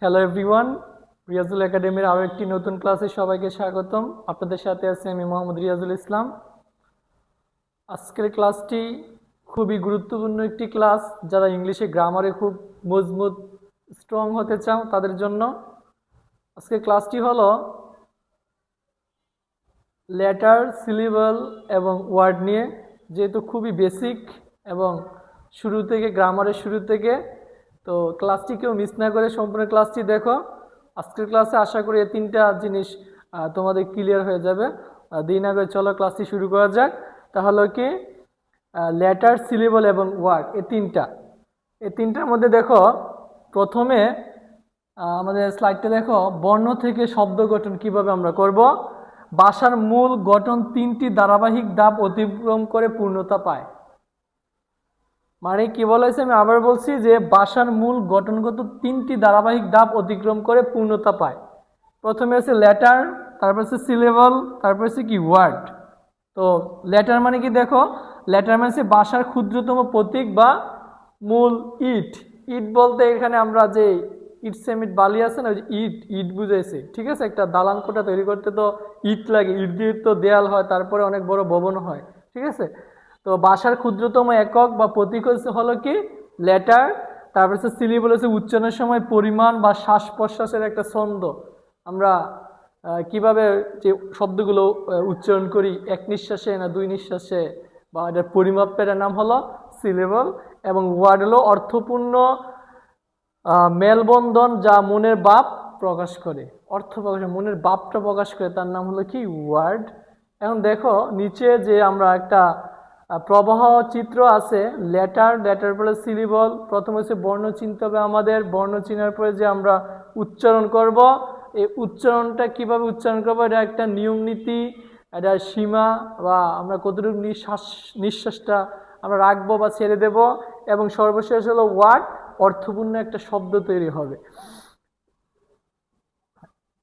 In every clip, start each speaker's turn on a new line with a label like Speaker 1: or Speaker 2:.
Speaker 1: Hello everyone, Riazul একাডেমির আরও একটি নতুন ক্লাসে সবাইকে স্বাগতম। আপনাদের সাথে আছি আমি মোহাম্মদ রিয়াজুল ইসলাম। আজকের ক্লাসটি খুবই গুরুত্বপূর্ণ একটি ক্লাস, যারা ইংলিশে গ্রামারে খুব মজবুত স্ট্রং হতে চাও তাদের জন্য। আজকের ক্লাসটি হলো লেটার, সিলেবল এবং ওয়ার্ড নিয়ে, যেহেতু খুবই বেসিক এবং শুরু থেকে গ্রামারের শুরু থেকে। তো ক্লাসটি কেউ মিস না করে সম্পূর্ণ ক্লাসটি দেখো। আজকের ক্লাসে আশা করি এই তিনটা জিনিস তোমাদের ক্লিয়ার হয়ে যাবে। দেরি না করে চলো ক্লাসটি শুরু করা যাক। তাহলে কি লেটার, সিলেবল এবং ওয়ার্ড এই তিনটার মধ্যে দেখো, প্রথমে আমাদের স্লাইডটা দেখো, বর্ণ থেকে শব্দ গঠন কিভাবে আমরা করব। ভাষার মূল গঠন তিনটি ধারাবাহিক ধাপ অতিক্রম করে পূর্ণতা পায়। মানে কি বলেছে, আমি আবার বলছি যে ভাষার মূল গঠনগত তিনটি ধারাবাহিক ধাপ অতিক্রম করে পূর্ণতা পায়। প্রথমে আছে লেটার, তারপর আছে সিলেবল, তারপর আছে কি ওয়ার্ড। তো লেটার মানে কি দেখো, লেটার মানে ভাষার ক্ষুদ্রতম প্রতীক বা মূল ইট। ইট বলতে এখানে আমরা যে ইট সিমেন্ট বালি আছে না, ওই যে ইট ইট বুঝাইছে, ঠিক আছে। একটা দালান কোঠা তৈরি করতে তো ইট লাগে, ইট দিয়ে তো দেয়াল হয়, তারপরে অনেক বড় ভবন হয়, ঠিক আছে। তো ভাষার ক্ষুদ্রতম একক বা প্রতীক হলো কি লেটার। তারপর হচ্ছে সিলেবল, হচ্ছে উচ্চারণের সময় পরিমাণ বা শ্বাস প্রশ্বাসের একটা ছন্দ। আমরা কিভাবে যে শব্দগুলো উচ্চারণ করি, এক নিঃশ্বাসে না দুই নিঃশ্বাসে, বা এটার পরিমাপের নাম হলো সিলেবল। এবং ওয়ার্ড হলো অর্থপূর্ণ মেলবন্ধন, যা মনের ভাব প্রকাশ করে, অর্থ প্রকাশ, মনের ভাবটা প্রকাশ করে, তার নাম হলো কি ওয়ার্ড। এখন দেখো নিচে যে আমরা একটা প্রবাহ চিত্র আছে, লেটার পরে সিলেবল। প্রথম হচ্ছে বর্ণ চিনতে হবে আমাদের, বর্ণ চিনার পরে যে আমরা উচ্চারণ করব, এই উচ্চারণটা কিভাবে উচ্চারণ করবো, এটা একটা নিয়ম নীতি, এটা সীমা, বা আমরা কতটুকু নিঃশ্বাসটা আমরা রাখবো বা ছেড়ে দেব। এবং সর্বশেষ হলো ওয়ার্ড, অর্থপূর্ণ একটা শব্দ তৈরি হবে।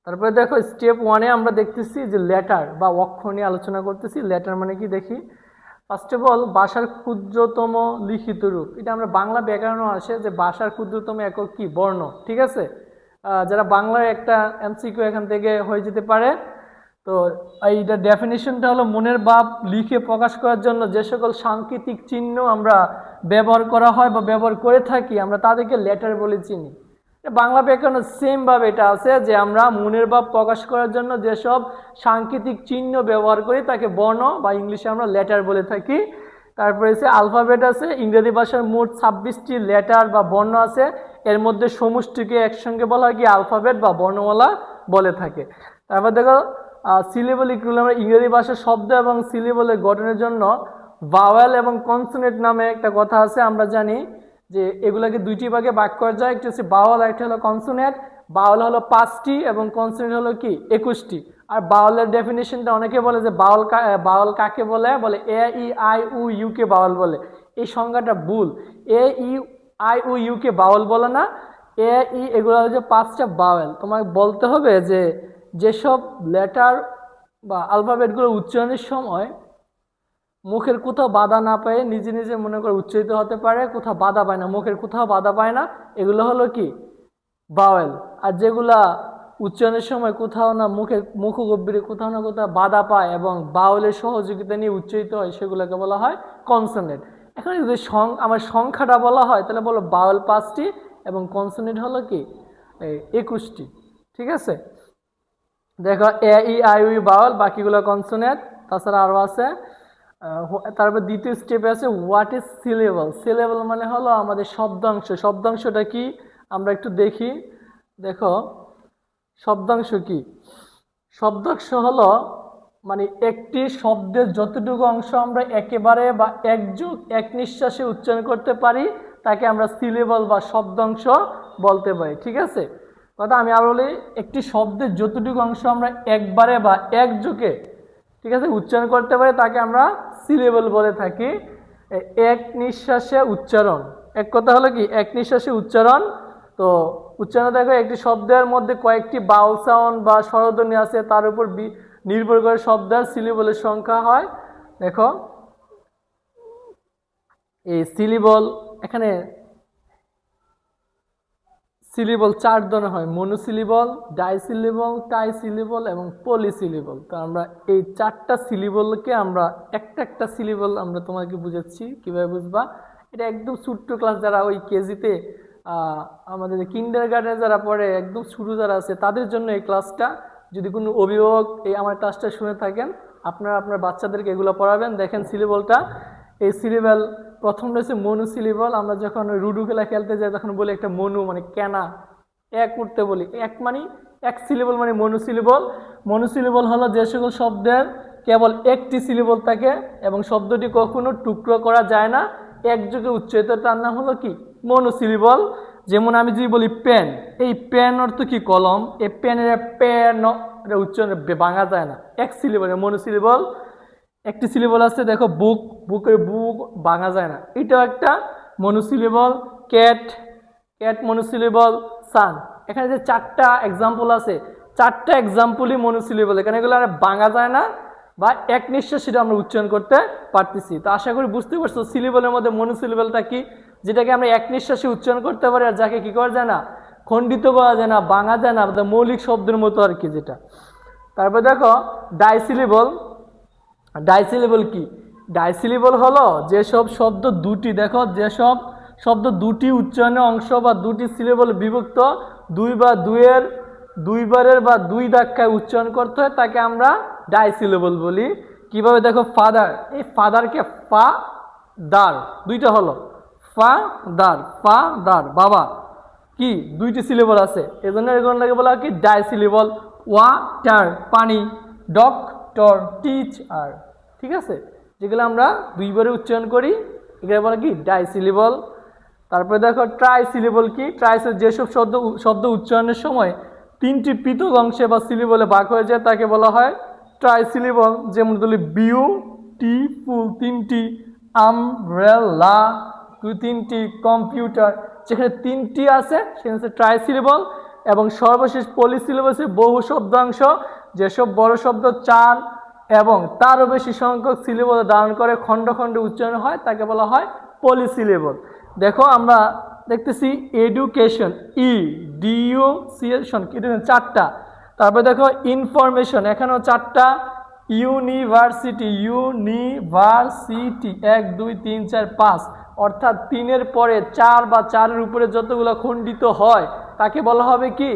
Speaker 1: তারপরে দেখো স্টেপ ওয়ানে আমরা দেখতেছি যে লেটার বা অক্ষর নিয়ে আলোচনা করতেছি। লেটার মানে কি দেখি। ফার্স্ট অফ অল, ভাষার ক্ষুদ্রতম লিখিত রূপ। এটা আমরা বাংলা ব্যাকরণও আসে যে ভাষার ক্ষুদ্রতম একক কি বর্ণ, ঠিক আছে। যারা বাংলার একটা এমসিকিউ এখান থেকে হয়ে যেতে পারে। তো এইটা ডেফিনেশনটা হলো, মনের ভাব লিখে প্রকাশ করার জন্য যে সকল সাংকেতিক চিহ্ন আমরা ব্যবহার করা হয় বা ব্যবহার করে থাকি, আমরা তাদেরকে লেটার বলে চিনি। বাংলা ব্যাকরণ সেম ভাবে এটা আছে যে আমরা মনের ভাব প্রকাশ করার জন্য যেসব সাংকেতিক চিহ্ন ব্যবহার করি তাকে বর্ণ বা ইংলিশে আমরা লেটার বলে থাকি। তারপরে হচ্ছে আলফাবেট আছে। ইংরেজি ভাষার মোট 26টি লেটার বা বর্ণ আছে। এর মধ্যে সমষ্টিকে একসঙ্গে বলা হয় কি আলফাবেট বা বর্ণমালা বলে থাকে। তারপর দেখো সিলেবল ইকুয়াল, আমরা ইংরেজি ভাষার শব্দ এবং সিলেবলের গঠনের জন্য ভাওয়েল এবং কনসোনেন্ট নামে একটা কথা আছে। আমরা জানি যে এগুলাকে দুইটি ভাগে ভাগ করা যায়, একটা হচ্ছে বাওয়াল, একটা হলো কনসোনেন্ট। বাওয়াল হলো 5টি এবং কনসোনেন্ট হলো কি 21টি। আর বাওয়ালের ডেফিনেশনটা অনেকে বলে যে বাওয়াল কাকে বলে, বলে A E I O U কে বাওয়াল বলে। এই সংজ্ঞাটা ভুল। A E I O U কে বাওয়াল বলে না, এ ই এগুলো হচ্ছে 5টা বাওয়াল। তোমাকে বলতে হবে যে যেসব লেটার বা আলফাবেটগুলো উচ্চারণের সময় মুখের কোথাও বাধা না পায়, নিজে নিজে মনে করে উচ্চারিত হতে পারে, কোথাও বাধা পায় না, মুখের কোথাও বাধা পায় না, এগুলো হলো কি বাওয়েল। আর যেগুলা উচ্চারণের সময় কোথাও না মুখগহ্বরে কোথাও না কোথাও বাধা পায় এবং বাউলের সহযোগিতা নিয়ে উচ্চারিত হয়, সেগুলোকে বলা হয় কনসোনেন্ট। এখন যদি আমার সংখ্যাটা বলা হয়, তাহলে বলো বাউল 5টি এবং কনসোনেন্ট হলো কি 21টি, ঠিক আছে। দেখো এ ই আই উ বাউল, বাকিগুলো কনসোনেন্ট। তাছাড়া আরও আছে। তারপর দ্বিতীয় স্টেপে আছে হোয়াট ইজ সিলেবল। সিলেবল মানে হলো আমাদের শব্দাংশ। শব্দাংশটা কি আমরা একটু দেখি। দেখো শব্দাংশ কি, শব্দাংশ হলো মানে একটি শব্দের যতটুকু অংশ আমরা একেবারে বা এক নিঃশ্বাসে উচ্চারণ করতে পারি তাকে আমরা সিলেবল বা শব্দাংশ বলতে পারি, ঠিক আছে। কথা আমি আর বলি, একটি শব্দের যতটুকু অংশ আমরা একবারে বা একযোগে, ঠিক আছে, উচ্চারণ করতে পারি তাকে আমরা সিলেবল বলে থাকি। এক নিঃশ্বাসে উচ্চারণ, এক কথা হলো কি এক নিঃশ্বাসে উচ্চারণ। তো উচ্চারণ দেখো, একটি শব্দের মধ্যে কয়েকটি বাউল সাউন্ড বা স্বরধ্বনি আছে, তার উপর নির্ভর করে শব্দের সিলেবলের সংখ্যা হয়। দেখো এই সিলেবল, এখানে সিলেবল 4 ধরনের হয়, মনোসিলেবল, ডাইসিলেবল, টাইসিলেবল এবং পলিসিলেবল। তো আমরা এই 4টা সিলেবলকে আমরা একটা সিলেবল আমরা তোমাকে বুঝাচ্ছি, কিভাবে বুঝবা। এটা একদম ছোট্ট ক্লাস, যারা ওই কেজিতে আমাদের কিন্ডার গার্ডেনে যারা পড়ে, একদম শুরু যারা আছে তাদের জন্য এই ক্লাসটা। যদি কোনো অভিভাবক এই আমার ক্লাসটা শুনে থাকেন, আপনারা আপনার বাচ্চাদেরকে এগুলো পড়াবেন। দেখেন সিলেবলটা, এই সিলেবল প্রথম রয়েছে মনোসিলেবল। আমরা যখন লুডো খেলা খেলতে যাই তখন বলি একটা মনু মানে কেনা, এক করতে বলি, এক মানে এক সিলেবল মানে মনোসিলেবল। মনোসিলেবল হলো যে সকল শব্দের কেবল একটি সিলেবল থাকে এবং শব্দটি কখনো টুকরো করা যায় না, একযোগে উচ্চারিত, তার নাম হলো কি মনোসিলেবল। যেমন আমি যদি বলি পেন, এই পেন অর্থ কি কলম, এই পেনের পেন উচ্চারণ ভাঙা যায় না, এক সিলেবল মনোসিলেবল। একটি সিলেবল আছে দেখো বুক, বুকের বুক ভাঙা যায় না, এটাও একটা monosyllable. Cat, cat monosyllable. Sun, এখানে যে 4টা এক্সাম্পল আছে, 4টা এক্সাম্পলই মনোসিলেবল, এখানে এগুলো আর ভাঙা যায় না বা এক নিঃশ্বাসে আমরা উচ্চারণ করতে পারতেছি। তো আশা করি বুঝতে পারছো সিলেবলের মধ্যে মনোসিলেবলটা কি, যেটাকে আমরা এক নিঃশ্বাসে উচ্চারণ করতে পারি আর যাকে কি করা যায় না, খণ্ডিত করা যায় না, ভাঙা যায় না, মৌলিক শব্দের মতো আর কি যেটা। তারপর দেখো ডাইসিলেবল। ডাইসিলেবল কি, ডাইসিলেবল হলো যেসব শব্দ দুটি, দেখো যেসব শব্দ দুটি উচ্চারণের অংশ বা দুটি সিলেবল বিভক্ত, দুই বা দুইবারের বা দুই ধাক্কায় উচ্চারণ করতে হয়, তাকে আমরা ডাইসিলেবল বলি। কিভাবে দেখো ফাদার, এই ফাদারকে ফা দার, দুইটা হলো ফা দার বাবা, কি দুইটি সিলেবল আছে, এজন্য এগুলোকে বলা হয় কি ডাইসিলেবল। ওয়াটার পানি, ডক্টর টিচার, ঠিক আছে, যেগুলো আমরা দুইবারে উচ্চারণ করি এগুলো বলা কি ডাইসিলেবল। তারপরে দেখো ট্রাইসিলেবল কি, ট্রাইসের যেসব শব্দ উচ্চারণের সময় 3টি পৃথক অংশে বা সিলেবলে ভাগ হয়ে যায় তাকে বলা হয় ট্রাইসিলেবল। যেমন বলি বিউটিফুল 3টি, আমব্রেলা 2-3টি, কম্পিউটার যেখানে 3টি আছে সেখানে হচ্ছে ট্রাইসিলেবল। এবং সর্বশেষ পলিসিলেবল, বহু শব্দাংশ, যেসব বড় শব্দ 4 এবং তারও বেশি সংখ্যক সিলেবল ধারণ করে খণ্ড খণ্ডে উচ্চারণ হয় তাকে বলা হয় পলিসিলেবল। দেখো আমরা দেখতেছি এডুকেশন, ডিউসিয়েশন, এটা 4টা। তারপরে দেখো ইনফরমেশন, এখানেও 4টা। ইউনিভার্সিটি, 1 2 3 4 5, অর্থাৎ 3-এর পরে 4 বা 4-এর উপরে যতগুলো খণ্ডিত হয় তাকে বলা হবে কি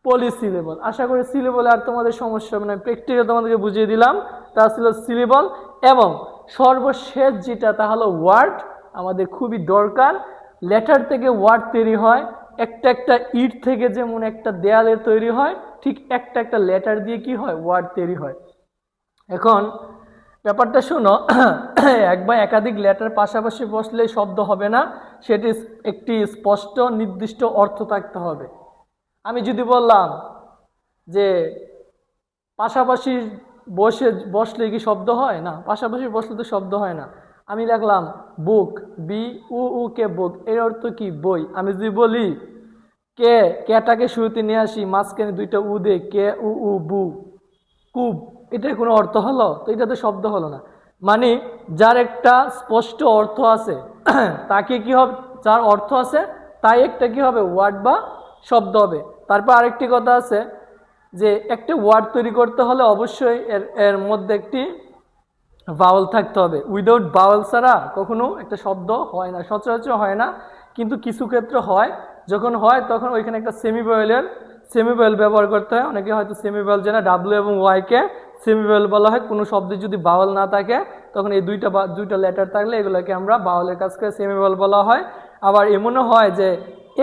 Speaker 1: পলিসিলেবল। আশা করি সিলেবল আর তোমাদের সমস্যা হবে না, প্র্যাকটিক্যাল তোমাদেরকে বুঝিয়ে দিলাম। তা ছিল সিলেবল। এবং সর্বশেষ যেটা তা হলো ওয়ার্ড, আমাদের খুবই দরকার। লেটার থেকে ওয়ার্ড তৈরি হয়, একটা ইট থেকে যেমন একটা দেয়ালের তৈরি হয়, ঠিক একটা লেটার দিয়ে কি হয় ওয়ার্ড তৈরি হয়। এখন ব্যাপারটা শোনো, এক বা একাধিক লেটার পাশাপাশি বসলে শব্দ হবে না, সেটি একটি স্পষ্ট নির্দিষ্ট অর্থ থাকতে হবে। আমি যদি বললাম যে পাশাপাশি বসলে কি শব্দ হয় না, পাশাপাশি বসলে তো শব্দ হয় না। আমি লিখলাম বুক, কে বুক, এর অর্থ কি বই। আমি যদি বলি কেটাকে শুরুতে নিয়ে আসি, মাঝখানে 2টা উ দে, কে বু, কুব, এটার কোনো অর্থ হলো? তো এটা তো শব্দ হলো না। মানে যার একটা স্পষ্ট অর্থ আছে তাকে কি হবে, যার অর্থ আছে তাই একটা কি হবে ওয়ার্ড বা শব্দ হবে। তারপর আরেকটি কথা আছে যে একটা ওয়ার্ড তৈরি করতে হলে অবশ্যই এর মধ্যে একটি ভাওয়াল থাকতে হবে। উইদাউট ভাওয়াল ছাড়া কখনো একটা শব্দ হয় না, সচরাচর হয় না, কিন্তু কিছু ক্ষেত্রে হয়। যখন হয় তখন ওইখানে একটা সেমিভাওয়েল ব্যবহার করতে হয়। অনেকে হয়তো সেমিভাওয়েল জানে, ডাব্লিউ এবং ওয়াইকে সেমিভাওয়েল বলা হয়। কোনো শব্দে যদি ভাওয়াল না থাকে তখন এই দুইটা লেটার থাকলে এগুলোকে আমরা ভাওয়ালের কাজ করে সেমিভাওয়েল বলা হয়। আবার এমনও হয় যে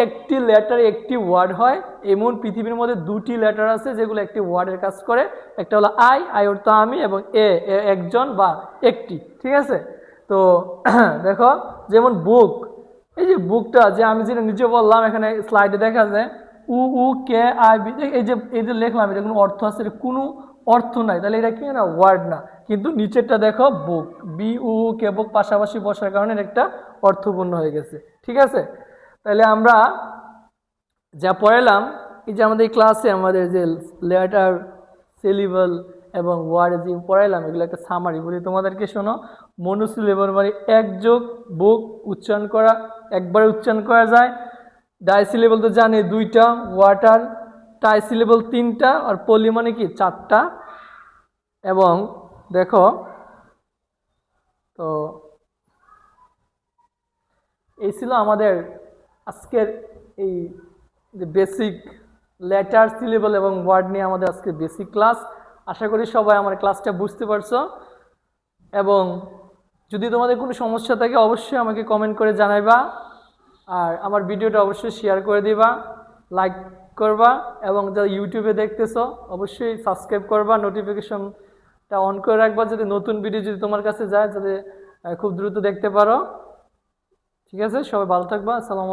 Speaker 1: একটি লেটার একটি ওয়ার্ড হয়, এমন পৃথিবীর মধ্যে 2টি লেটার আছে যেগুলো একটি ওয়ার্ডের কাজ করে। একটা হলো আই অর্থ আমি, এবং এ একজন বা একটি, ঠিক আছে। তো দেখো যেমন বুক, এই যে বুকটা যে আমি যেটা নিচে বললাম, এখানে স্লাইডে দেখা যায় কে আই বি, এই যে লিখলাম এটা কোনো অর্থ আছে? এটা কোনো অর্থ নাই, তাহলে এটা কি না ওয়ার্ড না। কিন্তু নিচেরটা দেখো বুক, কে বুক পাশাপাশি বসার কারণে একটা অর্থপূর্ণ হয়ে গেছে, ঠিক আছে। তাহলে আমরা যা পড়ালাম, এই যে আমাদের ক্লাসে আমাদের যে লেটার, সিলেবল এবং ওয়ার্ড যে পড়াইলাম, এগুলো একটা সামারি বলি তোমাদেরকে। শোনো, মনোসিলেবল মানে একযোগ বুক উচ্চারণ করা, একবারে উচ্চারণ করা যায়। ডাইসিলেবল তো জানি দুইটা, ওয়াটার। ট্রাইসিলেবল তিনটা, আর পলি মানে কি চারটা। এবং দেখো তো এই ছিল আমাদের আজকের এই যে বেসিক লেটার, সিলেবল এবং ওয়ার্ড নিয়ে আমাদের আজকে বেসিক ক্লাস। আশা করি সবাই আমার ক্লাসটা বুঝতে পারছো। এবং যদি তোমাদের কোনো সমস্যা থাকে অবশ্যই আমাকে কমেন্ট করে জানাইবা। আর আমার ভিডিওটা অবশ্যই শেয়ার করে দিবা, লাইক করবা, এবং যারা ইউটিউবে দেখতেছো অবশ্যই সাবস্ক্রাইব করবা, নোটিফিকেশনটা অন করে রাখবা যাতে নতুন ভিডিও যদি তোমার কাছে যায় যাতে খুব দ্রুত দেখতে পারো। ঠিক আছে, সবাই ভালো থাকবা। আসসালামু